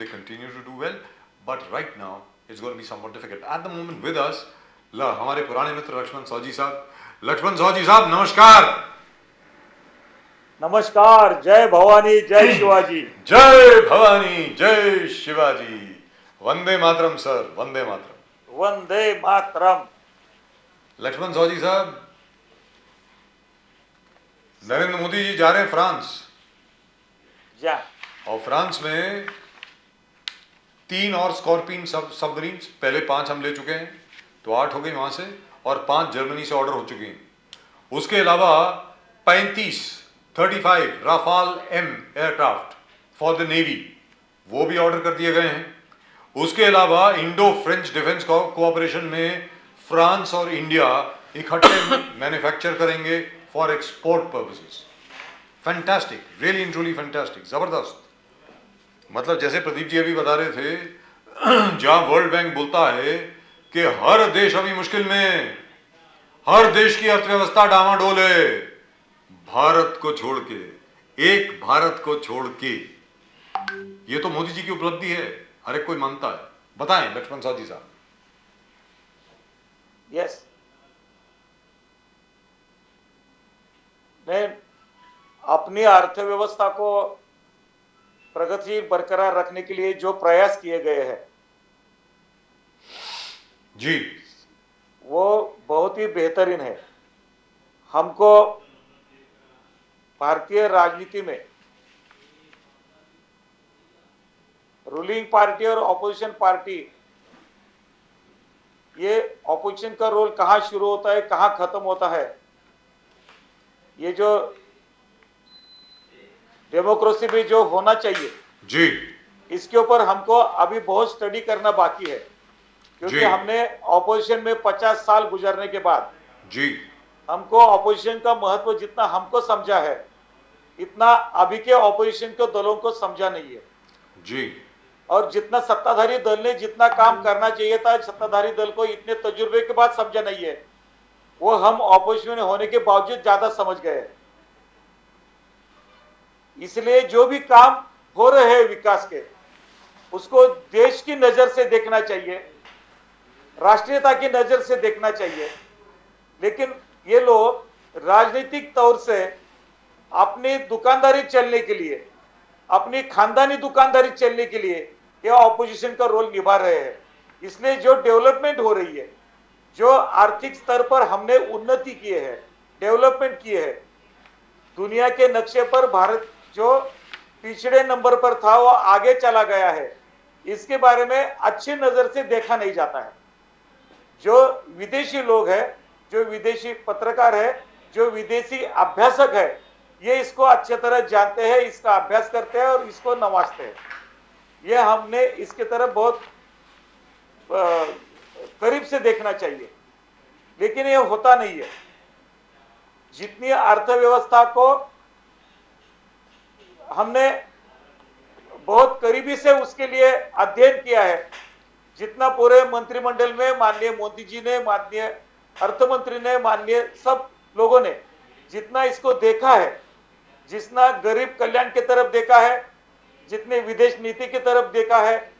they continue to do well, but right now it's going to be somewhat difficult. At the moment with us, हमारे पुराने मित्र लक्ष्मण सौजी साहब. लक्ष्मण सौजी साहब नमस्कार. नमस्कार. जय भवानी, जय शिवाजी. जय भवानी, जय शिवाजी. वंदे मातरम सर, वंदे मातरम. वंदे मातरम. लक्ष्मण सौजी साहब, नरेंद्र मोदी जी जा रहे हैं फ्रांस. जा. और फ्रांस में 3 और स्कॉर्पियन सबमरीन्स, पहले 5 हम ले चुके हैं, तो 8 हो गई वहां से, और 5 जर्मनी से ऑर्डर हो चुकी हैं. उसके अलावा 35 Rafale M aircraft for the navy, वो भी ऑर्डर कर दिए गए हैं. उसके अलावा इंडो फ्रेंच डिफेंस कोऑपरेशन में फ्रांस और इंडिया इकट्ठे मैन्युफैक्चर करेंगे for export purposes. Fantastic, really and truly fantastic, जबरदस्त. मतलब जैसे प्रदीप जी अभी बता रहे थे, जहां वर्ल्ड बैंक बोलता है कि हर देश अभी मुश्किल में, हर देश की अर्थव्यवस्था डामाडोल है, भारत को छोड़ के, एक भारत को छोड़ के. ये तो मोदी जी की उपलब्धि है, हर एक कोई मानता है. बताएं लक्ष्मण साहब जी साहब. यस, मैं अपनी अर्थव्यवस्था को प्रगतिशील बरकरार रखने के लिए जो प्रयास किए गए हैं जी, वो बहुत ही बेहतरीन है. हमको भारतीय राजनीति में रूलिंग पार्टी और ऑपोजिशन पार्टी, ये ऑपोजिशन का रोल कहां शुरू होता है, कहां खत्म होता है, ये जो डेमोक्रेसी में जो होना चाहिए जी, इसके ऊपर हमको अभी बहुत स्टडी करना बाकी है. क्योंकि हमने ऑपोजिशन में 50 साल गुजरने के बाद जी, हमको ऑपोजिशन का महत्व जितना हमको समझा है, इतना अभी के ऑपोजिशन के दलों को समझा नहीं है जी. और जितना सत्ताधारी दल ने जितना काम करना चाहिए था, सत्ताधारी दल को इतने तजुर्बे के बाद समझा नहीं है, वो हम ऑपोजिशन में होने के बावजूद ज्यादा समझ गए. इसलिए जो भी काम हो रहे हैं विकास के, उसको देश की नजर से देखना चाहिए, राष्ट्रीयता की नजर से देखना चाहिए. लेकिन ये लोग राजनीतिक तौर से अपनी दुकानदारी चलने के लिए, अपनी खानदानी दुकानदारी चलने के लिए ये ऑपोजिशन का रोल निभा रहे हैं. इसलिए जो डेवलपमेंट हो रही है, जो आर्थिक स्तर पर हमने उन्नति किए है, डेवलपमेंट किए है, दुनिया के नक्शे पर भारत जो पिछड़े नंबर पर था वो आगे चला गया है, इसके बारे में अच्छी नजर से देखा नहीं जाता है. जो विदेशी लोग हैं, जो विदेशी पत्रकार है, जो विदेशी अभ्यासक है, ये इसको अच्छे तरह जानते हैं, इसका अभ्यास करते हैं और इसको नवाजते हैं. ये हमने इसके तरफ बहुत करीब से देखना चाहिए, लेकिन ये होता नहीं है. जितनी अर्थव्यवस्था को हमने बहुत करीबी से उसके लिए अध्ययन किया है, जितना पूरे मंत्रिमंडल में माननीय मोदी जी ने, माननीय अर्थमंत्री ने, माननीय सब लोगों ने जितना इसको देखा है, जितना गरीब कल्याण की तरफ देखा है, जितने विदेश नीति की तरफ देखा है,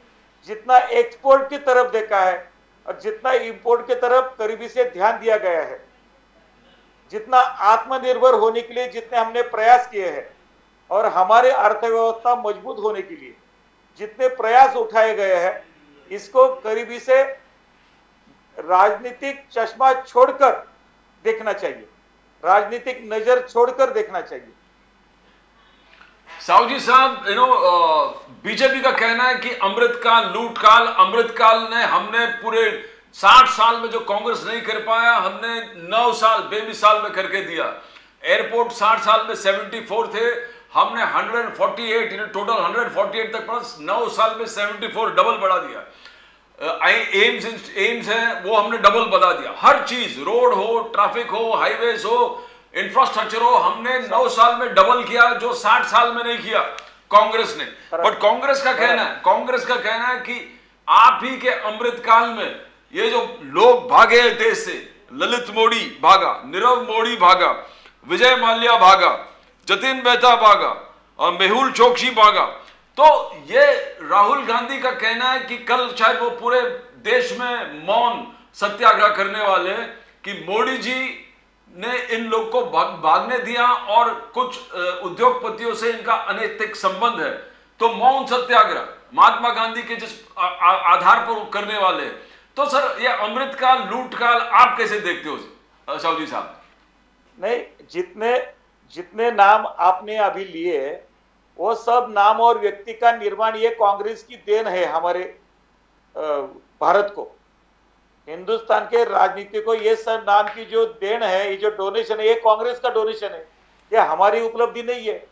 जितना एक्सपोर्ट की तरफ देखा है और जितना इंपोर्ट की तरफ करीबी से ध्यान दिया गया है, जितना आत्मनिर्भर होने के लिए जितने हमने प्रयास किए हैं और हमारे अर्थव्यवस्था मजबूत होने के लिए जितने प्रयास उठाए गए हैं, इसको करीबी से राजनीतिक चश्मा छोड़कर देखना चाहिए, राजनीतिक नजर छोड़कर देखना चाहिए. साहू जी साहब, बीजेपी का कहना है कि अमृतकाल, लूटकाल, अमृतकाल ने हमने पूरे 60 साल में जो कांग्रेस नहीं कर पाया, हमने 9 साल बेमिसाल में करके दिया. एयरपोर्ट 60 साल में 74 थे, हमने 148, टोटल 148 तक प्लस 9 साल में 74 डबल बढ़ा दिया. एम्स है वो हमने डबल बढ़ा दिया. हर चीज, रोड हो, ट्रैफिक हो, हाईवेज हो, इंफ्रास्ट्रक्चर हो, हमने 9 साल में डबल किया, जो 60 साल में नहीं किया कांग्रेस ने. बट कांग्रेस का कहना है कि आप ही के अमृतकाल में ये जो लोग भागे देश से, ललित मोदी भागा, नीरव मोदी भागा, विजय माल्या भागा, जतिन मेहता भागा और मेहुल चोकसी भागा, तो ये राहुल गांधी का कहना है कि कल शायद वो पूरे देश में मौन सत्याग्रह करने वाले, कि मोदी जी ने इन लोग को भागने दिया और कुछ उद्योगपतियों से इनका अनैतिक संबंध है, तो मौन सत्याग्रह महात्मा गांधी के जिस आधार पर करने वाले। तो सर, ये अमृतकाल लूटकाल आप कैसे देखते हो साहू जी साहब? नहीं, जितने जितने नाम आपने अभी लिए वो सब नाम और व्यक्ति का निर्माण ये कांग्रेस की देन है। हमारे भारत को, हिंदुस्तान के राजनीति को ये सब नाम की जो देन है, ये जो डोनेशन है, ये कांग्रेस का डोनेशन है, ये हमारी उपलब्धि नहीं है।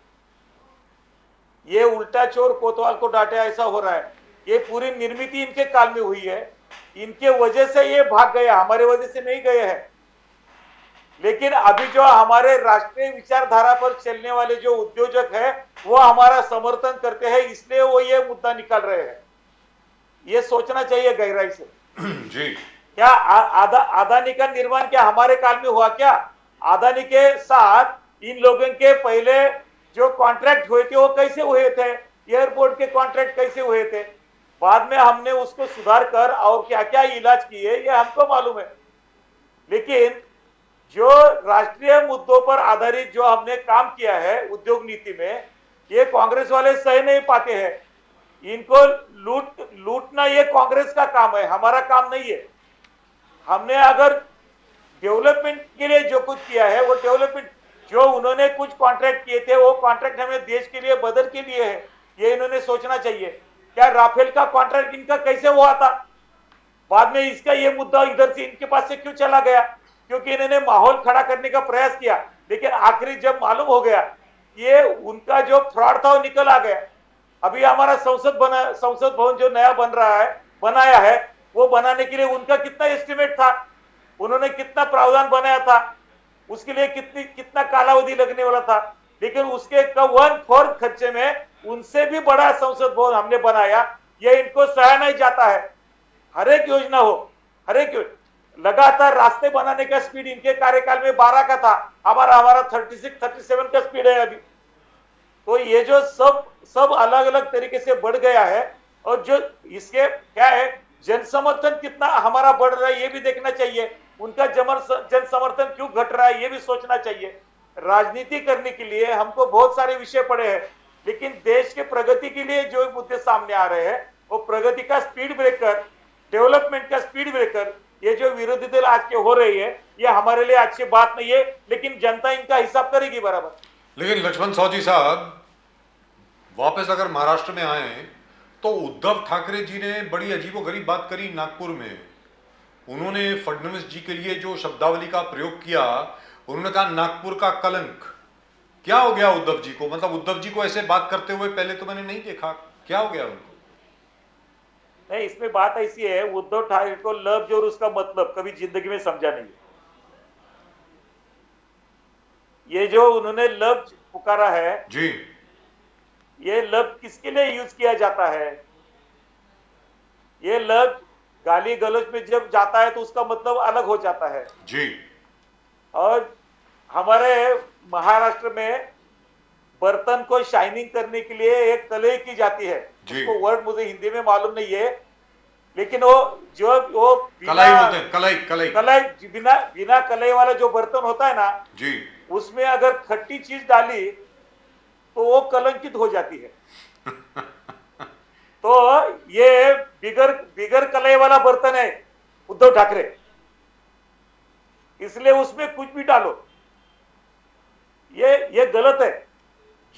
ये उल्टा चोर कोतवाल को डांटे ऐसा हो रहा है। ये पूरी निर्मित इनके काल में हुई है, इनके वजह से ये भाग गया, हमारे वजह से नहीं गए हैं। लेकिन अभी जो हमारे राष्ट्रीय विचारधारा पर चलने वाले जो उद्योजक है वो हमारा समर्थन करते हैं, इसलिए वो ये मुद्दा निकाल रहे हैं। ये सोचना चाहिए गहराई से। जी, क्या अदानी का निर्माण क्या हमारे काल में हुआ क्या? अदानी के साथ इन लोगों के पहले जो कॉन्ट्रैक्ट हुए थे वो कैसे हुए थे? एयरपोर्ट के कॉन्ट्रैक्ट कैसे हुए थे? बाद में हमने उसको सुधार कर और क्या क्या इलाज किए ये हमको मालूम है। लेकिन जो राष्ट्रीय मुद्दों पर आधारित जो हमने काम किया है उद्योग नीति में, ये कांग्रेस वाले सह नहीं पाते हैं। इनको लूटना ये कांग्रेस का काम है, हमारा काम नहीं है। हमने अगर डेवलपमेंट के लिए जो कुछ किया है वो डेवलपमेंट, जो उन्होंने कुछ कॉन्ट्रैक्ट किए थे वो कॉन्ट्रैक्ट हमें देश के लिए बदल के लिए है, ये इन्होंने सोचना चाहिए। क्या राफेल का कॉन्ट्रैक्ट इनका कैसे हुआ था? बाद में इसका ये मुद्दा इधर से इनके पास से क्यों चला गया? क्योंकि इन्होंने माहौल खड़ा करने का प्रयास किया, लेकिन आखिरी जब मालूम हो गया ये उनका जो फ्रॉड था वो निकल आ गया। अभी हमारा संसद भवन जो नया बन रहा है, बनाया है, वो बनाने के लिए उनका कितना एस्टिमेट था, उन्होंने कितना प्रावधान बनाया था, उसके लिए कितना कालावधि लगने वाला था, लेकिन उसके 1/4 खर्चे में उनसे भी बड़ा संसद भवन हमने बनाया। ये इनको सहा नहीं जाता है। हर एक योजना हो, हर एक लगातार रास्ते बनाने का स्पीड इनके कार्यकाल में 12 का था, हमारा 36-37 का स्पीड है अभी। तो ये जो सब अलग अलग तरीके से बढ़ गया है, और जो इसके क्या है जन समर्थन कितना हमारा बढ़ रहा है ये भी देखना चाहिए। उनका जन समर्थन क्यों घट रहा है ये भी सोचना चाहिए। राजनीति करने के लिए हमको बहुत सारे विषय पड़े हैं, लेकिन देश के प्रगति के लिए जो मुद्दे सामने आ रहे हैं वो प्रगति का स्पीड ब्रेकर, डेवलपमेंट का स्पीड ब्रेकर, ये जो विरोधी दल आज के हो रही है ये हमारे लिए अच्छी बात नहीं है, लेकिन जनता इनका हिसाब करेगी बराबर। लेकिन लक्ष्मण साहू साहब वापस अगर महाराष्ट्र में आए तो उद्धव ठाकरे जी ने बड़ी अजीबोगरीब बात करी नागपुर में। उन्होंने फडणवीस जी के लिए जो शब्दावली का प्रयोग किया, उन्होंने कहा नागपुर का कलंक। क्या हो गया उद्धव जी को? मतलब उद्धव जी को ऐसे बात करते हुए पहले तो मैंने नहीं देखा, क्या हो गया उनको? नहीं, इसमें बात ऐसी है, उद्धव ठाकरे को लफ्ज और उसका मतलब कभी जिंदगी में समझा नहीं। ये जो उन्होंने लफ्ज पुकारा है जी, ये लफ्ज किसके लिए यूज किया जाता है? ये लफ्ज गाली गलौज में जब जाता है तो उसका मतलब अलग हो जाता है जी। और हमारे महाराष्ट्र में बर्तन को शाइनिंग करने के लिए एक कलई की जाती है, उसको वर्ड मुझे हिंदी में मालूम नहीं है, लेकिन वो कलाई बोलते हैं, कलाई बिना कलाई वाला जो बर्तन होता है ना जी, उसमें अगर खट्टी चीज डाली तो वो कलंकित हो जाती है। तो ये बिगर कलाई वाला बर्तन है उद्धव ठाकरे, इसलिए उसमें कुछ भी डालो ये गलत है।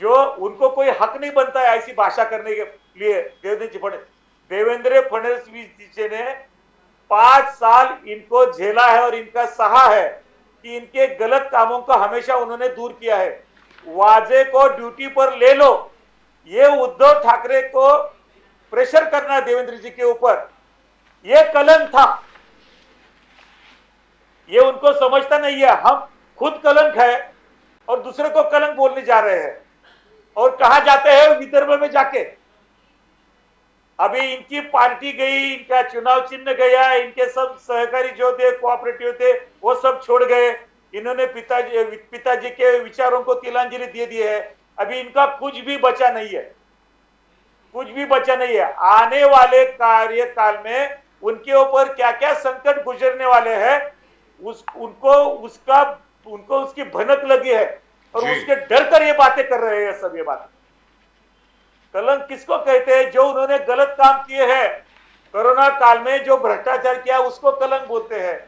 जो उनको कोई हक नहीं बनता है ऐसी भाषा करने के लिए। देवेंद्र फडणवीस जी ने 5 साल इनको झेला है और इनका सहा है कि इनके गलत कामों को हमेशा उन्होंने दूर किया है। वाजे को ड्यूटी पर ले लो, ये उद्धव ठाकरे को प्रेशर करना देवेंद्र जी के ऊपर, ये कलंक था। ये उनको समझता नहीं है, हम खुद कलंक है और दूसरे को कलंक बोलने जा रहे हैं। और कहा जाते हैं विदर्भ में जाके, अभी इनकी पार्टी गई, इनका चुनाव चिन्ह गया, इनके सब सहकारी जो थे, कोऑपरेटिव थे, वो सब छोड़ गए। इन्होंने पिताजी के विचारों को तिलांजलि दे दी है। अभी इनका कुछ भी बचा नहीं है। कुछ भी बचा नहीं है। आने वाले कार्यकाल में उनके ऊपर क्या क्या संकट गुजरने वाले हैं, उनको उसकी भनक लगी है और जी। उसके डर कर ये बातें कर रहे हैं सब। ये बात कलंक किसको कहते हैं? जो उन्होंने गलत काम किए हैं, कोरोना काल में जो भ्रष्टाचार किया उसको कलंक बोलते हैं,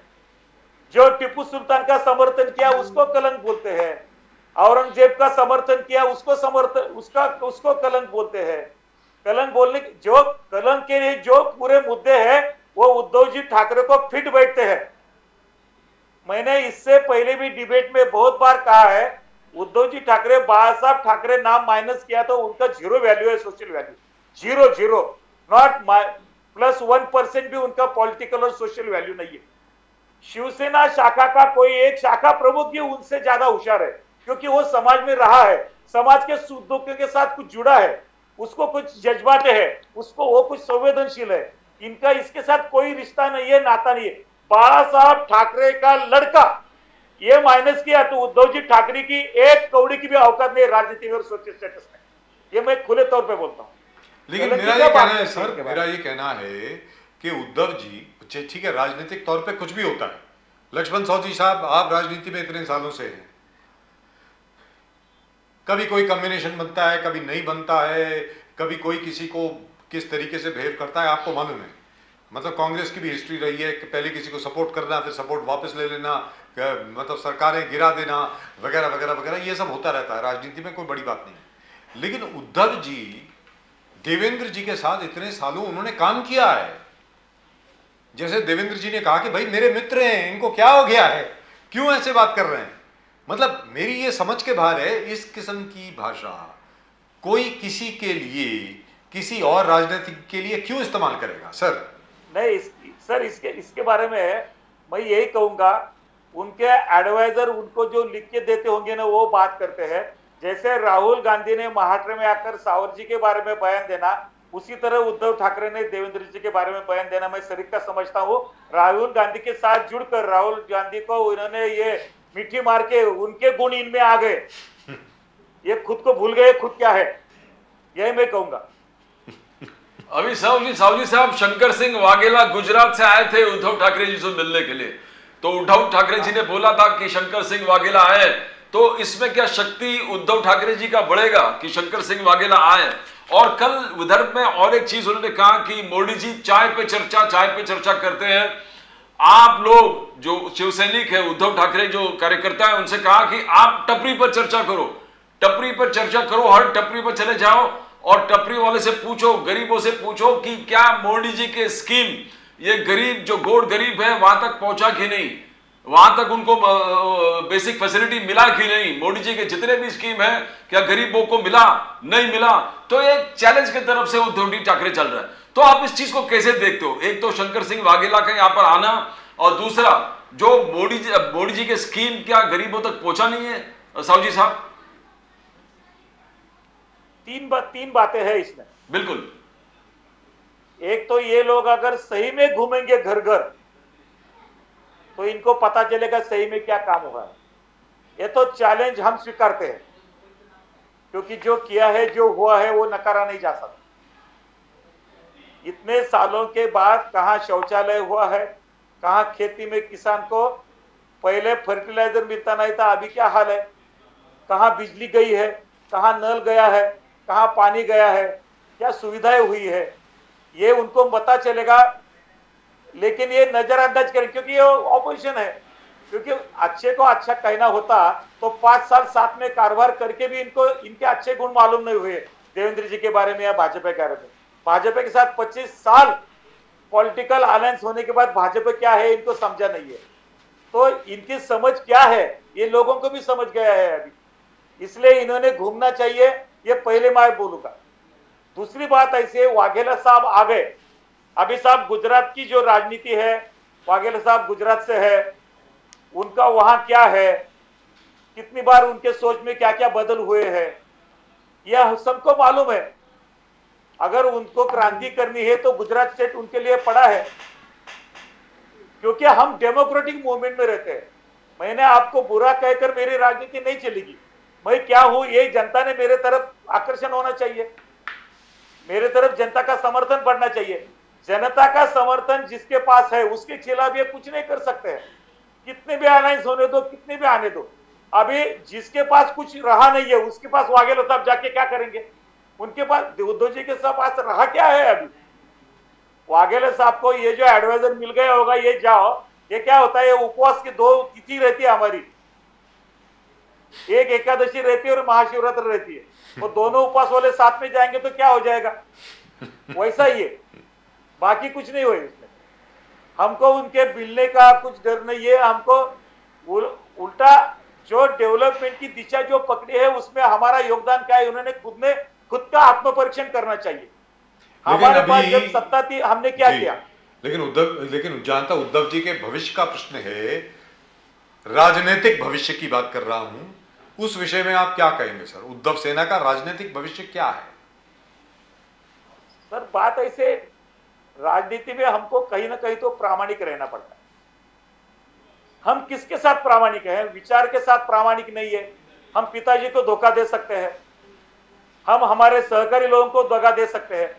जो टीपू सुल्तान का समर्थन किया उसको कलंक बोलते हैं, औरंगजेब का समर्थन किया उसको कलंक बोलते हैं। कलंक बोलने जो कलंक के लिए जो पूरे मुद्दे हैं वो उद्धव जी ठाकरे को फिट बैठते हैं। मैंने इससे पहले भी डिबेट में बहुत बार कहा है, उद्धव जी ठाकरे, बाला साहब ठाकरे नाम माइनस किया तो उनका 0 वैल्यू है, सोशल वैल्यू 0 नॉट +1% भी उनका पॉलिटिकल और सोशल वैल्यू नहीं है। शिवसेना शाखा का कोई एक शाखा प्रमुख भी उनसे ज्यादा होशियार है, क्योंकि वो समाज में रहा है, समाज के सुख दुखों के साथ कुछ जुड़ा है, उसको कुछ जज्बाते है, उसको वो कुछ संवेदनशील है। इनका इसके साथ कोई रिश्ता नहीं है, नाता नहीं है। बाला साहब ठाकरे का लड़का ये माइनस किया तो उद्धव जी ठाकरे की एक कौड़ी की भी औकात नहीं राजनीति में और सोशल स्टेटस में। ये मैं खुले तौर पे बोलता हूँ। लेकिन मेरा ये कहना है सर, मेरा ये कहना है कि उद्धव जी, ठीक है, राजनीतिक तौर पे कुछ भी होता है। लक्ष्मण सौदी साहब, आप राजनीति में इतने सालों से हैं, कभी कोई कॉम्बिनेशन बनता है, कभी नहीं बनता है, कभी कोई किसी को किस तरीके से बिहेव करता है, आपको मालूम है। मतलब कांग्रेस की भी हिस्ट्री रही है कि पहले किसी को सपोर्ट करना, फिर सपोर्ट वापस ले लेना, मतलब सरकारें गिरा देना, वगैरह वगैरह वगैरह, ये सब होता रहता है राजनीति में, कोई बड़ी बात नहीं है। लेकिन उद्धव जी देवेंद्र जी के साथ इतने सालों उन्होंने काम किया है। जैसे देवेंद्र जी ने कहा कि भाई मेरे मित्र हैं, इनको क्या हो गया है, क्यों ऐसे बात कर रहे हैं। मतलब मेरी ये समझ के बाहर है इस किस्म की भाषा कोई किसी के लिए, किसी और राजनीतिक के लिए क्यों इस्तेमाल करेगा सर? नहीं सर, इसके बारे में मैं यही कहूंगा, उनके एडवाइजर उनको जो लिख के देते होंगे ना, वो बात करते हैं। जैसे राहुल गांधी ने महाराष्ट्र में आकर सावर जी के बारे में बयान देना, उसी तरह उद्धव ठाकरे ने देवेंद्र जी के बारे में बयान देना मैं सरीका समझता हूँ। राहुल गांधी के साथ जुड़कर राहुल गांधी को उन्होंने ये मिट्टी मार के उनके गुण इनमें आ गए, ये खुद को भूल गए खुद क्या है, यही मैं कहूंगा। अभी साहू जी साहब, शंकर सिंह वाघेला गुजरात से आए थे उद्धव ठाकरे जी से मिलने के लिए, तो उद्धव ठाकरे जी ने बोला था कि शंकर सिंह वाघेला आए, तो इसमें क्या शक्ति उद्धव ठाकरे जी का बढ़ेगा कि शंकर सिंह वाघेला आए? और कल उधर में और एक चीज उन्होंने कहा कि मोदी जी चाय पे चर्चा करते हैं। आप लोग जो शिवसैनिक है, उद्धव ठाकरे जो कार्यकर्ता है, उनसे कहा कि आप टपरी पर चर्चा करो, हर टपरी पर चले जाओ और टपरी वाले से पूछो, गरीबों से पूछो कि क्या मोदी जी के स्कीम ये गरीब, जो गोड गरीब है, वहां तक पहुंचा कि नहीं, वहां तक उनको बेसिक फैसिलिटी मिला कि नहीं, मोदी जी के जितने भी स्कीम है क्या गरीबों को मिला, नहीं मिला। तो एक चैलेंज की तरफ से उद्धव जी ठाकरे चल रहा है। तो आप इस चीज को कैसे देखते हो? एक तो शंकर सिंह वाघेला का यहाँ पर आना, और दूसरा जो मोदी जी के स्कीम क्या गरीबों तक पहुंचा नहीं है साहू जी साहब? तीन बातें हैं इसमें। बिल्कुल। एक तो ये लोग अगर सही में घूमेंगे घर घर तो इनको पता चलेगा सही में क्या काम हुआ है। ये तो चैलेंज हम स्वीकारते हैं, क्योंकि जो किया है, जो हुआ है, वो नकारा नहीं जा सकता। इतने सालों के बाद कहां शौचालय हुआ है, कहां खेती में किसान को पहले फर्टिलाइजर मिलता नहीं था, अभी क्या हाल है, कहां बिजली गई है, कहां नल गया है, कहां पानी गया है, क्या सुविधाएं हुई है, ये उनको पता चलेगा। लेकिन ये नजरअंदाज करें, क्योंकि ये ऑपोजिशन है। क्योंकि अच्छे को अच्छा कहना होता तो 5 साल साथ में कारोबार करके भी इनको इनके अच्छे गुण मालूम नहीं हुए देवेंद्र जी के बारे में या भाजपा के बारे में। भाजपा के साथ 25 साल पॉलिटिकल अलायंस होने के बाद भाजपा क्या है इनको समझा नहीं है, तो इनकी समझ क्या है ये लोगों को भी समझ गया है अभी, इसलिए इन्होंने घूमना चाहिए, ये पहले मैं बोलूंगा। दूसरी बात ऐसे, वाघेला साहब आ गए, अभी साहब गुजरात की जो राजनीति है, वाघेला साहब गुजरात से है, उनका वहां क्या है, कितनी बार उनके सोच में क्या क्या बदल हुए हैं, यह सबको मालूम है। अगर उनको क्रांति करनी है तो गुजरात स्टेट उनके लिए पड़ा है, क्योंकि हम डेमोक्रेटिक मूवमेंट में रहते हैं। मैंने आपको बुरा कहकर मेरी राजनीति नहीं चलेगी, मैं क्या हूं ये जनता ने मेरे तरफ आकर्षण होना चाहिए। मेरे तरफ जनता का समर्थन बढ़ना चाहिए। जनता का समर्थन जिसके पास है उसके खिलाफ ये कुछ नहीं कर सकते हैं, कितने भी अलायंस होने दो, कितने भी आने दो। अभी जिसके पास कुछ रहा नहीं है उसके पास वाघेला साहब जाके क्या करेंगे? उनके पास उद्धव जी के पास रहा क्या है? अभी वाघेला साहब को ये जो एडवाइजर मिल गया होगा, ये जाओ, ये क्या होता है, ये उपवास की 2 तिथि रहती है हमारी, एक एकादशी रहती है और महाशिवरात्रि रहती है, वो दोनों उपवास वाले साथ में जाएंगे तो क्या हो जाएगा? वैसा ही है, बाकी कुछ नहीं हुआ इसमें। हमको उनके मिलने का कुछ डर नहीं है, हमको उल्टा जो डेवलपमेंट की दिशा जो पकड़ी है उसमें हमारा योगदान क्या है, उन्होंने खुद का आत्मपरीक्षण करना चाहिए। हमारे पास जब सत्ता थी हमने क्या किया? लेकिन जहां तक उद्धव जी के भविष्य का प्रश्न है, राजनीतिक भविष्य की बात कर रहा हूं, उस विषय में आप क्या कहेंगे सर? उद्धव सेना का राजनीतिक भविष्य क्या है? सर बात ऐसे, राजनीति में हमको कहीं ना कहीं तो प्रामाणिक रहना पड़ता है। हम किसके साथ प्रामाणिक हैं? विचार के साथ प्रामाणिक नहीं है। हम पिताजी को धोखा दे सकते हैं, हम हमारे सहकारी लोगों को धोखा दे सकते हैं,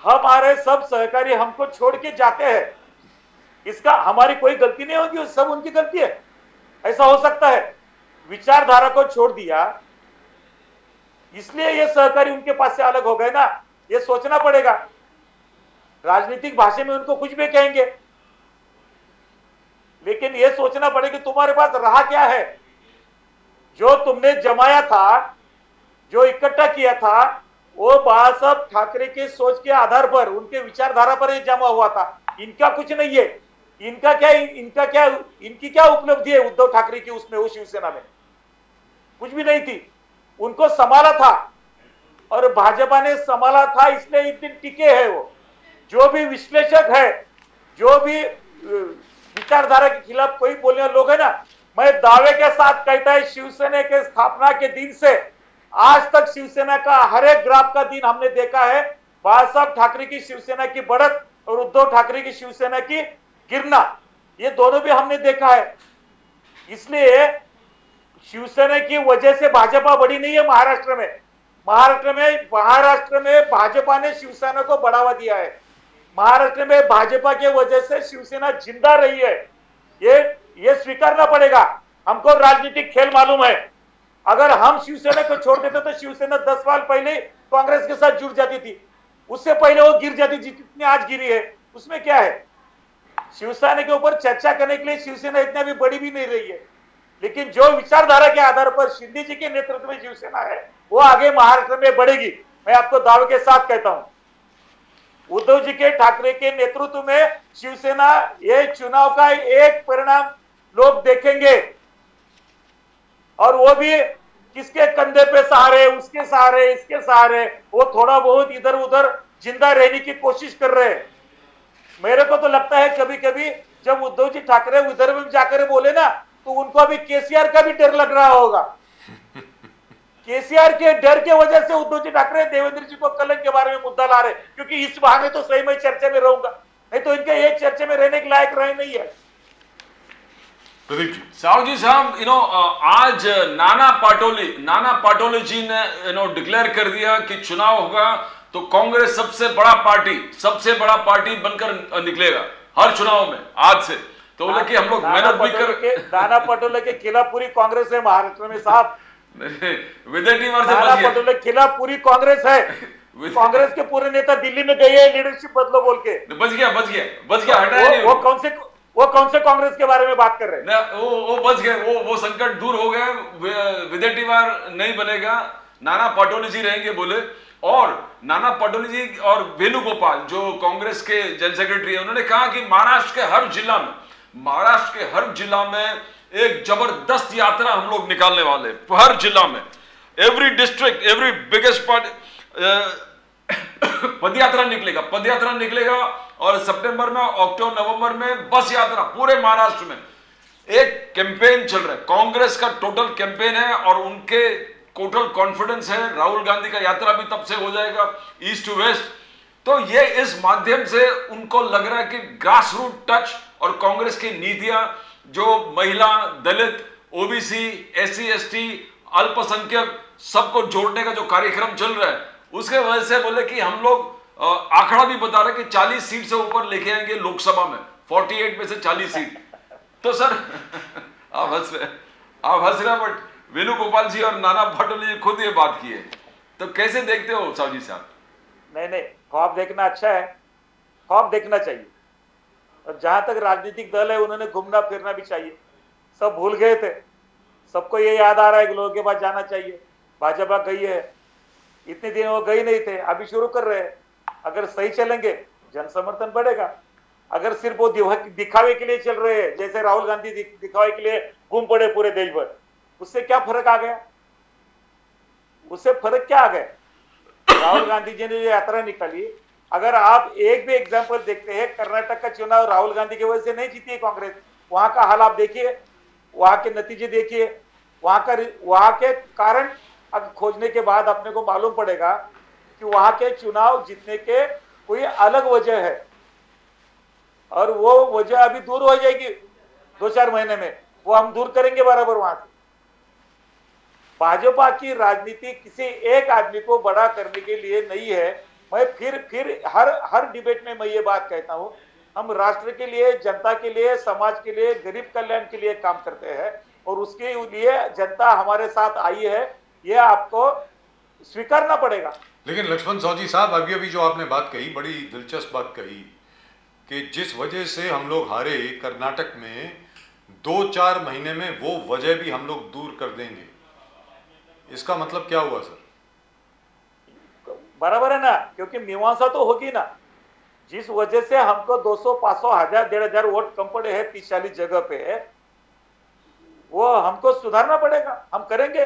हमारे सब सहकारी हमको छोड़ के जाते हैं, इसका हमारी कोई गलती नहीं होगी, सब उनकी गलती है, ऐसा हो सकता है। विचारधारा को छोड़ दिया इसलिए ये सहकारी उनके पास से अलग हो गए ना, ये सोचना पड़ेगा। राजनीतिक भाषा में उनको कुछ भी कहेंगे, लेकिन ये सोचना पड़ेगा कि तुम्हारे पास रहा क्या है? जो तुमने जमाया था, जो इकट्ठा किया था, वो बाला साहब ठाकरे के सोच के आधार पर, उनके विचारधारा पर ये जमा हुआ था। इनका कुछ नहीं है। इनकी क्या उपलब्धि है उद्धव ठाकरे की उसमें, उस शिवसेना में कुछ भी नहीं थी। उनको संभाला था और भाजपा ने संभाला था, इसलिए इतने टिके हैं वो। जो भी विश्लेषक है, जो भी विचारधारा के खिलाफ कोई बोलने वाले लोग है ना, मैं दावे के साथ कहता है शिवसेना के स्थापना के दिन से आज तक शिवसेना का हर एक ग्राफ का दिन हमने देखा है। बाला साहब ठाकरे की शिवसेना की बढ़त और उद्धव ठाकरे की शिवसेना की गिरना, ये दोनों भी हमने देखा है। इसलिए शिवसेना की वजह से भाजपा बढ़ी नहीं है महाराष्ट्र में। महाराष्ट्र में भाजपा ने शिवसेना को बढ़ावा दिया है। महाराष्ट्र में भाजपा के वजह से शिवसेना जिंदा रही है, ये स्वीकारना पड़ेगा। हमको राजनीतिक खेल मालूम है। अगर हम शिवसेना को छोड़ देते तो शिवसेना 10 साल पहले कांग्रेस के साथ जुड़ जाती थी, उससे पहले वो गिर जाती थी जितनी आज गिरी है। उसमें क्या है? शिवसेना के ऊपर चर्चा करने के लिए शिवसेना इतना भी बड़ी भी नहीं रही है, लेकिन जो विचारधारा के आधार पर शिंदे जी के नेतृत्व में शिवसेना है वो आगे महाराष्ट्र में बढ़ेगी। मैं आपको दावे के साथ कहता हूं, उद्धव जी के ठाकरे के नेतृत्व में शिवसेना, ये चुनाव का एक परिणाम लोग देखेंगे, और वो भी किसके कंधे पे सहारे, उसके सहारे, इसके सहारे, वो थोड़ा बहुत इधर उधर जिंदा रहने की कोशिश कर रहे हैं। मेरे को तो लगता है कभी कभी जब उद्धव जी ठाकरे विदर्भ में जाकर बोले ना, तो उनको अभी केसीआर का भी डर लग रहा होगा। केसीआर के डर के वजह से उद्धव जी ठाकरे देवेंद्र जी को कलंक के बारे में मुद्दा ला रहे, क्योंकि इस बहाने तो सही में चर्चा में रहूंगा, नहीं तो इनके एक चर्चा में रहने के लायक रहे नहीं है। प्रदीप जी। साहू जी साहब, आज नाना पाटोले जी ने डिक्लेयर कर दिया कि चुनाव होगा तो कांग्रेस सबसे बड़ा पार्टी बनकर निकलेगा हर चुनाव में आज से। तो बोले कि हम लोग मेहनत भी कर। नाना पटोले के खिलाफ पूरी कांग्रेस है महाराष्ट्र में साहब। विदेटीवार से नाना पटोले के खिलाफ पूरी कांग्रेस है। कांग्रेस के पूरे नेता दिल्ली में गए हैं लीडरशिप बदलो बोल के। बच गया हटाया नहीं। वो कौन से कांग्रेस के बारे में बात कर रहे हैं? वो बच गए, वो संकट दूर हो गए, विदेटीवार नहीं बनेगा, नाना पटोले जी रहेंगे बोले। और नाना पटोले जी और वेणुगोपाल जो कांग्रेस के जनरल सेक्रेटरी है, उन्होंने कहा कि महाराष्ट्र के हर जिला में एक जबरदस्त यात्रा हम लोग निकालने वाले, हर जिला में, एवरी डिस्ट्रिक्ट, एवरी बिगेस्ट पद यात्रा निकलेगा। और सितंबर में, अक्टूबर, नवंबर में बस यात्रा पूरे महाराष्ट्र में एक कैंपेन चल रहा है। कांग्रेस का टोटल कैंपेन है और उनके टोटल कॉन्फिडेंस है। राहुल गांधी का यात्रा भी तब से हो जाएगा ईस्ट टू वेस्ट। तो ये इस माध्यम से उनको लग रहा है कि ग्रास रूट टच और कांग्रेस की नीतियां जो महिला, दलित, ओबीसी, एससी, एसटी, अल्पसंख्यक सबको जोड़ने का जो कार्यक्रम चल रहा है, उसके वजह से बोले कि हम लोग आंकड़ा भी बता रहे कि 40 सीट से ऊपर लेके आएंगे लोकसभा में, 48 में से 40 सीट। तो सर आप हंस रहे बट वेणुगोपाल जी और नाना पटोले जी खुद ये बात की है, तो कैसे देखते हो साहू जी साहब? नहीं, ख्वाब देखना अच्छा है, ख्वाब देखना चाहिए। और जहां तक राजनीतिक दल है उन्होंने घूमना फिरना भी चाहिए। सब भूल गए थे, सबको ये याद आ रहा है कि लोगों के पास जाना चाहिए। भाजपा गई है, इतने दिन वो गई नहीं थे, अभी शुरू कर रहे हैं। अगर सही चलेंगे जन समर्थन बढ़ेगा। अगर सिर्फ वो दिखावे के लिए चल रहे हैं, जैसे राहुल गांधी दिखावे के लिए घूम पड़े पूरे देश भर, उससे क्या फर्क आ गया? उससे फर्क क्या आ गया? राहुल गांधी जी ने जो यात्रा निकाली, अगर आप एक भी एग्जांपल देखते हैं, कर्नाटक का चुनाव राहुल गांधी की वजह से नहीं जीती है कांग्रेस। वहां का हाल आप देखिए, वहां के नतीजे देखिए, वहां के कारण अब खोजने के बाद अपने को मालूम पड़ेगा कि वहां के चुनाव जीतने के कोई अलग वजह है, और वो वजह अभी दूर हो जाएगी 2-4 महीने में, वो हम दूर करेंगे बराबर वहां से। भाजपा की राजनीति किसी एक आदमी को बड़ा करने के लिए नहीं है। मैं फिर हर डिबेट में मैं ये बात कहता हूं, हम राष्ट्र के लिए, जनता के लिए, समाज के लिए, गरीब कल्याण के लिए काम करते हैं, और उसके लिए जनता हमारे साथ आई है, ये आपको स्वीकारना पड़ेगा। लेकिन लक्ष्मण साहू जी साहब, अभी जो आपने बात कही, बड़ी दिलचस्प बात कही कि जिस वजह से हम लोग हारे कर्नाटक में, 2-4 महीने में वो वजह भी हम लोग दूर कर देंगे। इसका मतलब क्या हुआ सर? बराबर है ना, क्योंकि मीमांसा तो होगी ना। जिस वजह से हमको 200, 500, 1000, 1500 वोट कम पड़े हैं 30-40 जगह पे, वो हमको सुधारना पड़ेगा। हम करेंगे।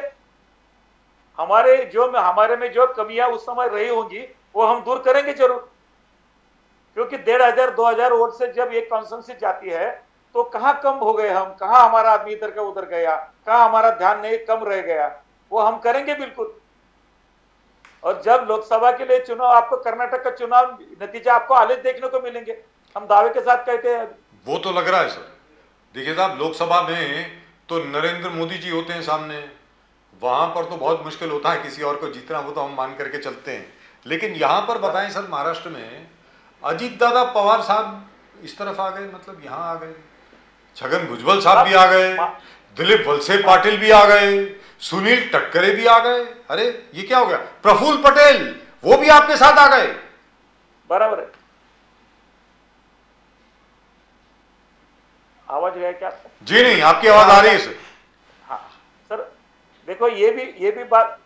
हमारे में जो कमियां उस समय रही होंगी वो हम दूर करेंगे जरूर। क्योंकि 1500-2000 वोट से जब एक कॉन्सेंसस जाती है तो कहां कम हो गए हम, कहां हमारा आदमी इधर का उधर गया, कहां हमारा ध्यान नहीं कम रह गया, वो हम करेंगे बिल्कुल। और जब लोकसभा के लिए चुनाव, आपको कर्नाटक का चुनाव नतीजा आपको आलेख देखने को मिलेंगे, हम दावे के साथ कहते हैं। वो तो लग रहा है सर। देखिए साहब, लोकसभा में तो नरेंद्र मोदी जी होते हैं सामने, वहां पर तो बहुत मुश्किल होता है किसी और को जीतना, वो तो हम मान करके चलते हैं। लेकिन यहाँ पर बताएं सर, महाराष्ट्र में अजीत दादा पवार साहब इस तरफ आ गए, मतलब यहाँ आ गए, छगन भुजबल साहब भी आ गए, दिलीप वलसे पाटिल भी आ गए, सुनील टटकरे भी आ गए। अरे ये क्या हो गया? प्रफुल्ल पटेल वो भी आपके साथ आ गए। बराबर है। आवाज गया क्या? जी नहीं, आपकी आवाज आ रही है सर। हाँ सर, देखो ये भी बात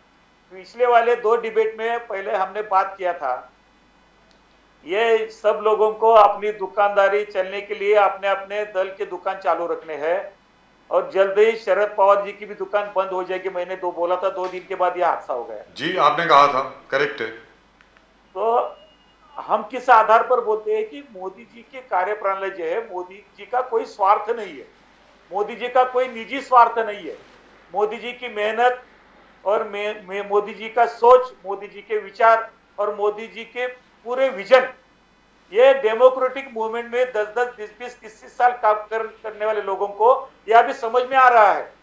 पिछले वाले 2 डिबेट में पहले हमने बात किया था। ये सब लोगों को अपनी दुकानदारी चलने के लिए अपने अपने दल के दुकान चालू रखने हैं, और जल्द ही शरद पवार जी की भी दुकान बंद हो जाएगी। मैंने बोला था, 2 दिन के बाद यह हादसा हो गया। जी आपने कहा था, करेक्ट है। तो हम किस आधार पर बोलते हैं कि मोदी जी की कार्यप्रणाली जो है, मोदी जी का कोई स्वार्थ नहीं है, मोदी जी का कोई निजी स्वार्थ नहीं है। मोदी जी की मेहनत और मोदी जी का सोच, मोदी जी के विचार और मोदी जी के पूरे विजन, ये डेमोक्रेटिक मूवमेंट में 10-10, 20-20, 30 साल काम करने वाले लोगों को यह भी समझ में आ रहा है।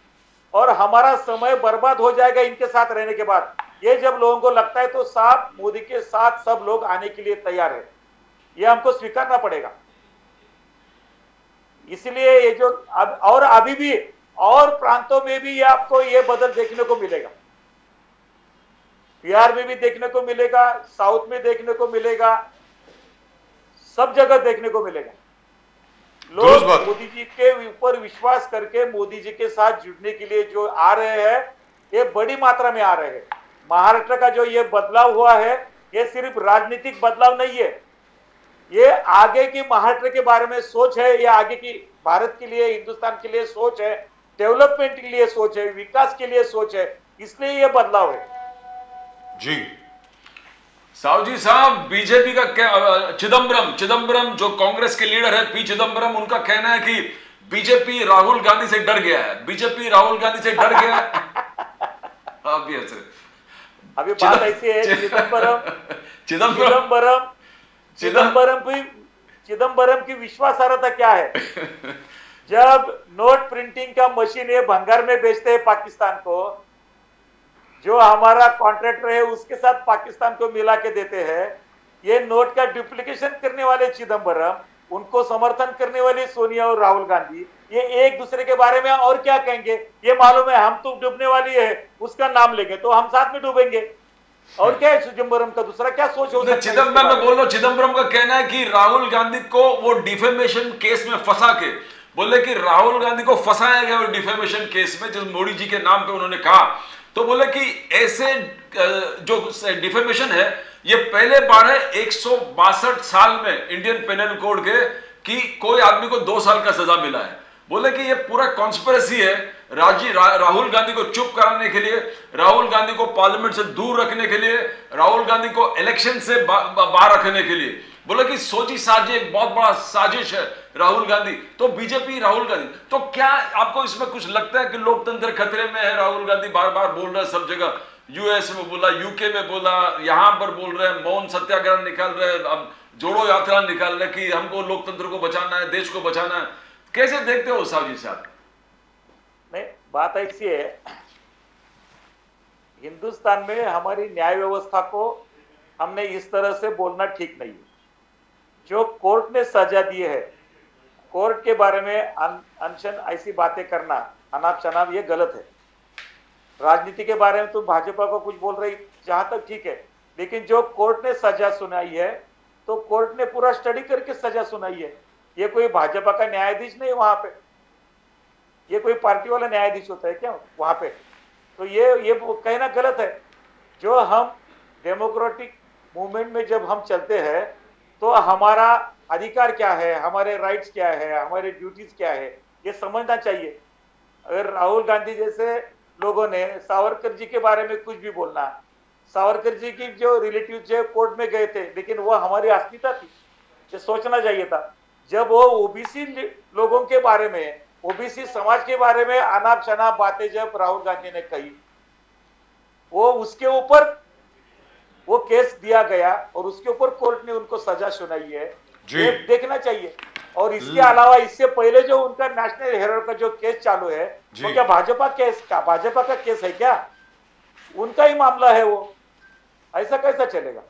और हमारा समय बर्बाद हो जाएगा इनके साथ रहने के बाद। ये जब लोगों को लगता है तो साथ मोदी के साथ सब लोग आने के लिए तैयार है, ये हमको स्वीकारना पड़ेगा। इसलिए ये जो और अभी भी और प्रांतों में भी ये आपको ये बदल देखने को मिलेगा। बिहार में भी देखने को मिलेगा, साउथ में देखने को मिलेगा, सब जगह देखने को मिलेगा। लोग मोदी जी के ऊपर विश्वास करके मोदी जी के साथ जुड़ने के लिए जो आ रहे हैं, ये बड़ी मात्रा में आ रहे हैं। महाराष्ट्र का जो ये बदलाव हुआ है, ये सिर्फ राजनीतिक बदलाव नहीं है, ये आगे की महाराष्ट्र के बारे में सोच है, ये आगे की भारत के लिए, हिंदुस्तान के लिए सोच है, डेवलपमेंट के लिए सोच है, विकास के लिए सोच है, इसलिए ये बदलाव है। जी साहू जी साहब, बीजेपी का चिदम्बरम जो कांग्रेस के लीडर है, पी चिदम्बरम, उनका कहना है कि बीजेपी राहुल गांधी से डर गया है, बीजेपी राहुल गांधी से डर गया है। आप भी हंस रहे। अभी बात ऐसी है, चिदम्बरम की विश्वासार्हता क्या है? जब नोट प्रिंटिंग का मशीन ये भंगार में बेचते हैं पाकिस्तान को, जो हमारा कॉन्ट्रैक्टर है उसके साथ पाकिस्तान को मिला के देते हैं, ये नोट का डुप्लीकेशन करने वाले चिदम्बरम, उनको समर्थन करने वाली सोनिया और राहुल गांधी, ये एक दूसरे के बारे में और क्या कहेंगे? ये मालूम है हम तो डूबने वाली है, उसका नाम लेंगे तो हम साथ में डूबेंगे। और क्या है चिदम्बरम का दूसरा क्या सोच हो सकता है? चिदम्बरम मैं बोल रहा हूँ, चिदम्बरम का कहना है कि राहुल गांधी को वो डिफेमेशन केस में फंसा के, बोले कि राहुल गांधी को फंसाया गया वो डिफेमेशन केस में, जो मोदी जी के नाम पे उन्होंने कहा, तो बोले कि ऐसे जो डिफेमेशन है ये पहले बार है 162 साल में इंडियन पेनल कोड के कि कोई आदमी को 2 साल का सजा मिला है। बोले कि ये पूरा कॉन्स्पिरेसी है राहुल गांधी को चुप कराने के लिए, राहुल गांधी को पार्लियामेंट से दूर रखने के लिए, राहुल गांधी को इलेक्शन से बाहर रखने के लिए। बोले कि सोची साजिश एक बहुत बड़ा साजिश है राहुल गांधी। तो बीजेपी राहुल गांधी, तो क्या आपको इसमें कुछ लगता है कि लोकतंत्र खतरे में है? राहुल गांधी बार बार बोल रहा है सब जगह, यूएस में बोला, यूके में बोला, यहां पर बोल रहे हैं, मौन सत्याग्रह निकाल रहे हैं, अब जोड़ो यात्रा निकाल रहे हैं कि हमको लोकतंत्र को बचाना है, देश को बचाना है। कैसे देखते हो साहब साहब? नहीं, बात ऐसी है, हिंदुस्तान में हमारी न्याय व्यवस्था को हमने इस तरह से बोलना ठीक नहीं है। जो कोर्ट ने सजा दी है, कोर्ट के बारे में अनशन ऐसी बातें करना, अनाप शनाप, ये गलत है। राजनीति के बारे में तो भाजपा को कुछ बोल रही, जहां तक ठीक है, लेकिन जो कोर्ट ने सजा सुनाई है तो कोर्ट ने पूरा स्टडी करके सजा सुनाई है। ये कोई भाजपा का न्यायाधीश नहीं वहां पे, ये कोई पार्टी वाला न्यायाधीश होता है क्या वहां पे? तो ये कहना गलत है। जो हम डेमोक्रेटिक मूवमेंट में जब हम चलते हैं तो हमारा अधिकार क्या है, हमारे राइट्स क्या है, हमारे ड्यूटीज क्या है, ये समझना चाहिए। अगर राहुल गांधी जैसे लोगों ने सावरकर जी के बारे में कुछ भी बोलना, सावरकर जी की जो रिलेटिव जो कोर्ट में गए थे, लेकिन वो हमारी अस्मिता थी, ये सोचना चाहिए था। जब वो ओबीसी लोगों के बारे में, ओबीसी समाज के बारे में अनाप शनाप बातें जब राहुल गांधी ने कही, वो उसके ऊपर वो केस दिया गया और उसके ऊपर कोर्ट ने उनको सजा सुनाई है, ये देखना चाहिए। और इसके अलावा इससे पहले जो उनका नेशनल हेराल्ड का जो केस चालू है, वो क्या भाजपा का केस है क्या? उनका ही मामला है वो, ऐसा कैसा चलेगा?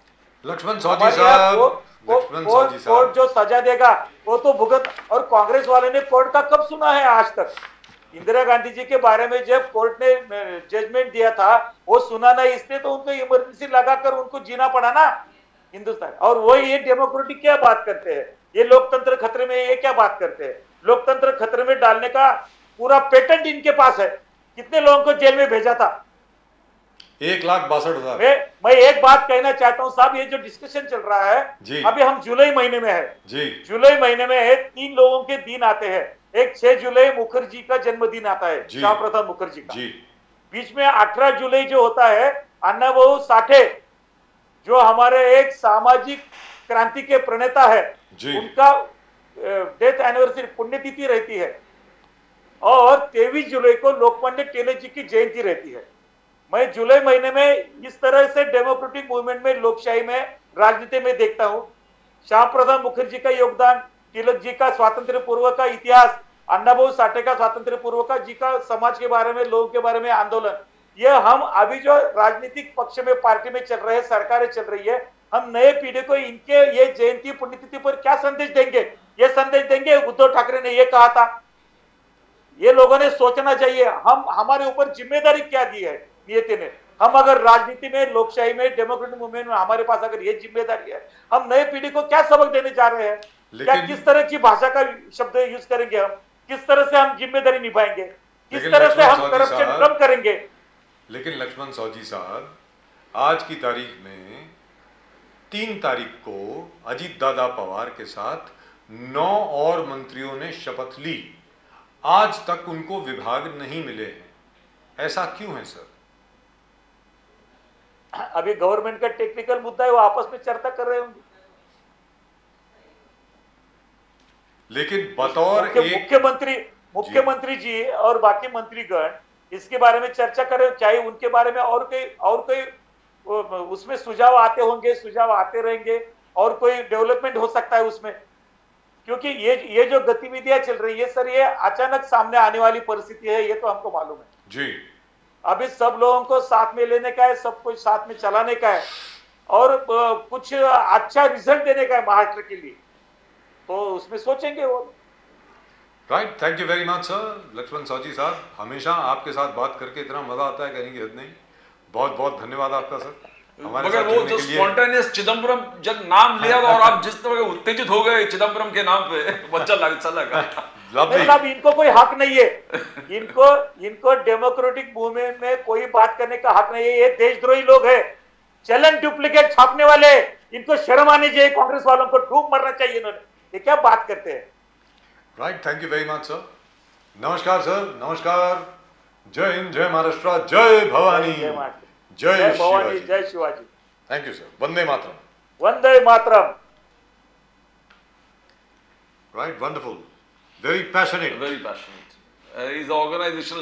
लक्ष्मण सौदी साहब, कोर्ट जो सजा देगा वो तो भुगत। और कांग्रेस वाले ने कोर्ट का कब सुना है आज तक? इंदिरा गांधी जी के बारे में जब कोर्ट ने जजमेंट दिया था वो सुना नहीं, इसलिए तो उनको इमरजेंसी लगाकर उनको जीना पड़ा ना हिंदुस्तान। और वही ये डेमोक्रेटिक क्या बात करते हैं, ये लोकतंत्र खतरे में, ये क्या बात करते हैं? लोकतंत्र खतरे में डालने का पूरा पेटेंट इनके पास है। कितने लोगों को जेल में भेजा था? 1,62,000। मैं एक बात कहना चाहता हूं साहब, ये जो डिस्कशन चल रहा है, अभी हम जुलाई महीने में है जी, जुलाई महीने में है, 3 लोगों के दिन आते हैं। एक 6 जुलाई मुखर्जी का जन्मदिन आता है, श्याम प्रसाद मुखर्जी का। बीच में 18 जुलाई जो होता है, अन्ना बहु साठे जो हमारे एक सामाजिक क्रांति के प्रणेता है, उनका डेथ एनिवर्सरी पुण्यतिथि रहती है। और 23 जुलाई को लोकमान्य तिलक जी की जयंती रहती है। मैं जुलाई महीने में इस तरह से डेमोक्रेटिक मूवमेंट में, लोकशाही में, राजनीति में देखता हूं। श्याम प्रसाद मुखर्जी का योगदान, तिलक जी का स्वातंत्र पूर्व का इतिहास, अन्ना बहु साठे का स्वातंत्र पूर्व का जी का समाज के बारे में, लोगों के बारे में आंदोलन, ये हम अभी जो राजनीतिक पक्ष में पार्टी में चल रहे हैं, सरकारें चल रही है, हम नए पीढ़ी को इनके ये जयंती पुण्यतिथि पर क्या संदेश देंगे? ये संदेश देंगे उद्धव ठाकरे ने ये कहा था। ये लोगों ने सोचना चाहिए, हम हमारे ऊपर जिम्मेदारी क्या दी है नियति ने। हम अगर राजनीति में, लोकशाही में, डेमोक्रेटिक मूवमेंट में हमारे पास अगर ये जिम्मेदारी है, हम नए पीढ़ी को क्या सबक देने जा रहे हैं? क्या किस तरह की भाषा का शब्द यूज करेंगे हम? किस तरह से हम जिम्मेदारी निभाएंगे? किस तरह से हम करप्शन कम करेंगे? लेकिन लक्ष्मण सौदी साहब, आज की तारीख में 3 तारीख को अजीत दादा पवार के साथ 9 और मंत्रियों ने शपथ ली। आज तक उनको विभाग नहीं मिले हैं, ऐसा क्यों है सर? अभी गवर्नमेंट का टेक्निकल मुद्दा है, वो आपस में चर्चा कर रहे होंगे। लेकिन बतौर मुख्यमंत्री जी और बाकी मंत्रीगण इसके बारे में चर्चा करें, चाहे उनके बारे में और कोई उसमें सुझाव आते होंगे, सुझाव आते रहेंगे, और कोई डेवलपमेंट हो सकता है उसमें। क्योंकि ये जो गतिविधियां चल रही है सर, ये अचानक सामने आने वाली परिस्थिति है, ये तो हमको मालूम है जी। अभी सब लोगों को साथ में लेने का है, सब कुछ साथ में चलाने का है। और कुछ अच्छा रिजल्ट देने का है महाराष्ट्र के लिए, तो उसमें सोचेंगे वो। Right, thank you very much sir. Laxman Savji साहब, हमेशा आपके साथ बात करके इतना मजा आता है, कहने की हद नहीं। बहुत बहुत धन्यवाद आपका सर, हमारे मगर साथ वो जुड़ने जो के लिए। स्पॉन्टेनियस चिदम्बरम जब नाम लिया और आप जिस तरह उत्तेजित हो गए चिदम्बरम के नाम पे, अच्छा लगा। लवली। अब इनको कोई हक नहीं है, इनको डेमोक्रेटिक मूवमेंट में कोई बात करने का हक नहीं है। ये देशद्रोही लोग हैं, चलन डुप्लीकेट छापने वाले, इनको शर्म आनी चाहिए। कांग्रेस वालों को डूब मरना चाहिए इन्होंने, ये क्या बात करते हैं। Right, thank you very much sir. नमस्कार सर, नमस्कार। जय हिंद, जय महाराष्ट्र, जय भवानी, जय महाराष्ट्र, जय जय भवानी, शिवाजी। जय Shivaji. Thank you sir. Vande Mataram. Vande Mataram. Right, wonderful, very passionate. Very passionate. His organizational